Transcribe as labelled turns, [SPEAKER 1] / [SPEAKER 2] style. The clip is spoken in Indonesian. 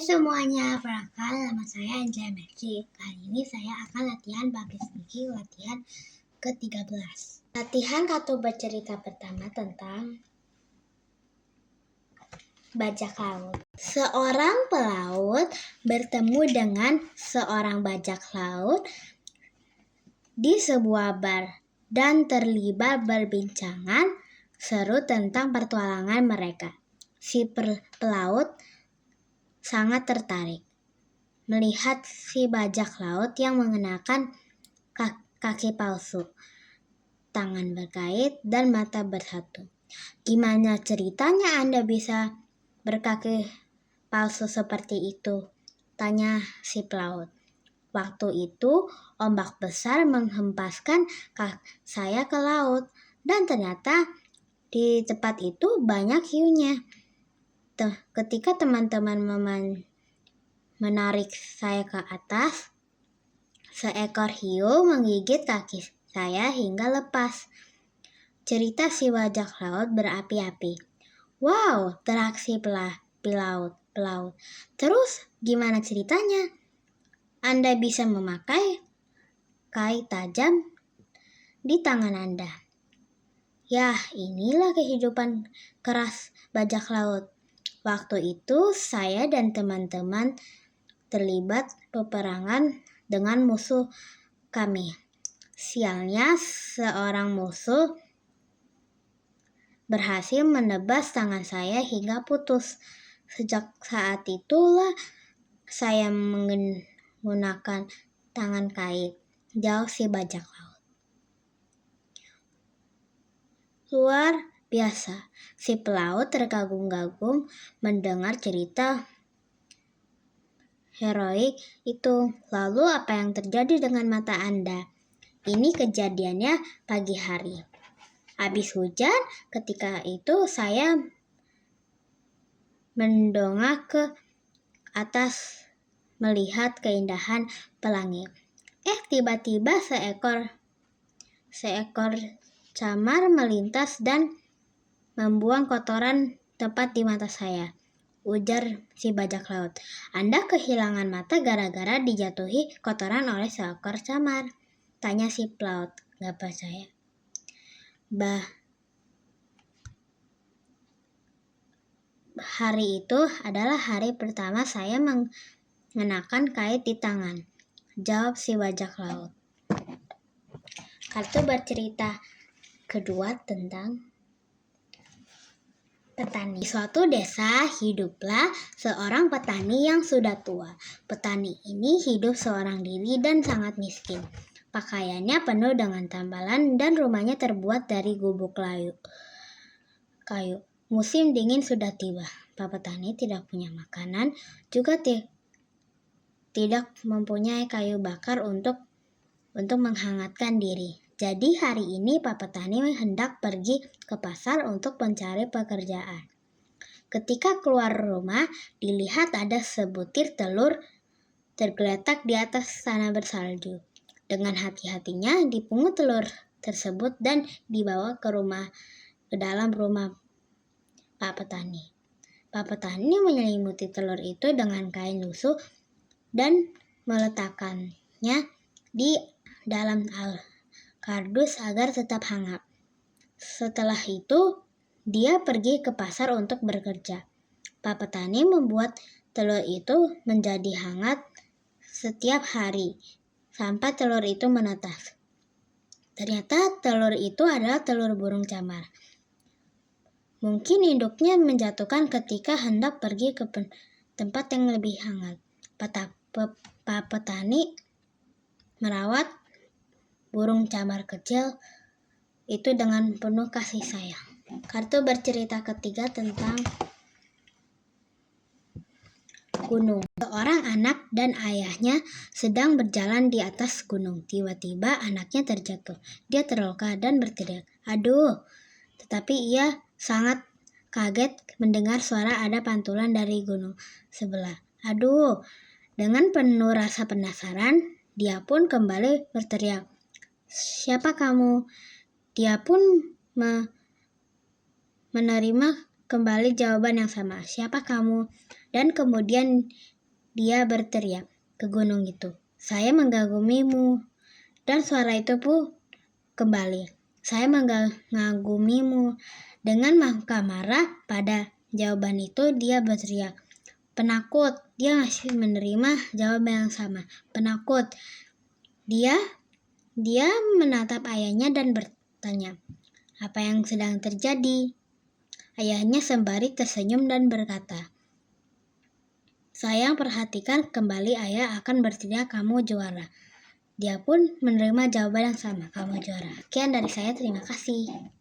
[SPEAKER 1] Hai semuanya, perkenalkan nama saya Angela Mercy. Kali ini saya akan latihan public speaking latihan ke-13. Latihan kartu bercerita pertama tentang bajak laut. Seorang pelaut bertemu dengan seorang bajak laut di sebuah bar dan terlibat berbincangan seru tentang petualangan mereka. Si pelaut sangat tertarik melihat si bajak laut yang mengenakan kaki palsu, tangan berkait, dan mata bersatu. Gimana ceritanya Anda bisa berkaki palsu seperti itu? Tanya si pelaut. Waktu itu ombak besar menghempaskan saya ke laut, dan ternyata di tempat itu banyak hiunya. Ketika teman-teman menarik saya ke atas, seekor hiu menggigit kaki saya hingga lepas. Cerita si bajak laut berapi-api. Wow, teriak si pelaut. Terus gimana ceritanya? Anda bisa memakai kait tajam di tangan Anda. Yah, inilah kehidupan keras bajak laut. Waktu itu saya dan teman-teman terlibat peperangan dengan musuh kami. Sialnya seorang musuh berhasil menebas tangan saya hingga putus. Sejak saat itulah saya menggunakan tangan kait, jawab si bajak laut. Luar biasa, si pelaut terkagum-kagum mendengar cerita heroik itu. Lalu apa yang terjadi dengan mata Anda? Ini kejadiannya pagi hari. Habis hujan, ketika itu saya mendongak ke atas melihat keindahan pelangi. Tiba-tiba seekor camar melintas dan membuang kotoran tepat di mata saya, ujar si bajak laut. Anda kehilangan mata gara-gara dijatuhi kotoran oleh seekor camar, tanya si pelaut, gak percaya. Hari itu adalah hari pertama saya mengenakan kait di tangan, jawab si bajak laut. Kartu bercerita kedua tentang petani. Di suatu desa hiduplah seorang petani yang sudah tua. Petani ini hidup seorang diri dan sangat miskin. Pakaiannya penuh dengan tambalan dan rumahnya terbuat dari gubuk kayu. Musim dingin sudah tiba. Pak petani tidak punya makanan, juga tidak mempunyai kayu bakar untuk menghangatkan diri. Jadi hari ini Pak petani hendak pergi ke pasar untuk mencari pekerjaan. Ketika keluar rumah, dilihat ada sebutir telur tergeletak di atas tanah bersalju. Dengan hati-hatinya dipungut telur tersebut dan dibawa ke dalam rumah Pak petani. Pak petani menyelimuti telur itu dengan kain lusuh dan meletakkannya di dalam kardus agar tetap hangat. Setelah itu, dia pergi ke pasar untuk bekerja. Pak petani membuat telur itu menjadi hangat setiap hari sampai telur itu menetas. Ternyata telur itu adalah telur burung camar. Mungkin induknya menjatuhkan ketika hendak pergi ke tempat yang lebih hangat. Pak petani merawat burung camar kecil itu dengan penuh kasih sayang. Kartu bercerita ketiga tentang gunung. Seorang anak dan ayahnya sedang berjalan di atas gunung. Tiba-tiba anaknya terjatuh. Dia terluka dan berteriak, "Aduh!" Tetapi ia sangat kaget mendengar suara ada pantulan dari gunung sebelah. "Aduh!" Dengan penuh rasa penasaran, dia pun kembali berteriak, "Siapa kamu?" Dia pun menerima kembali jawaban yang sama, "Siapa kamu?" Dan kemudian dia berteriak ke gunung itu, "Saya mengagumimu." Dan suara itu pun kembali, "Saya mengagumimu." Dengan marah pada jawaban itu, dia berteriak, "Penakut." Dia masih menerima jawaban yang sama, "Penakut." Dia menatap ayahnya dan bertanya, "Apa yang sedang terjadi?" Ayahnya sembari tersenyum dan berkata, "Sayang, perhatikan kembali, ayah akan berteriak, 'Kamu juara.'" Dia pun menerima jawaban yang sama, "Kamu juara." Sekian dari saya, terima kasih.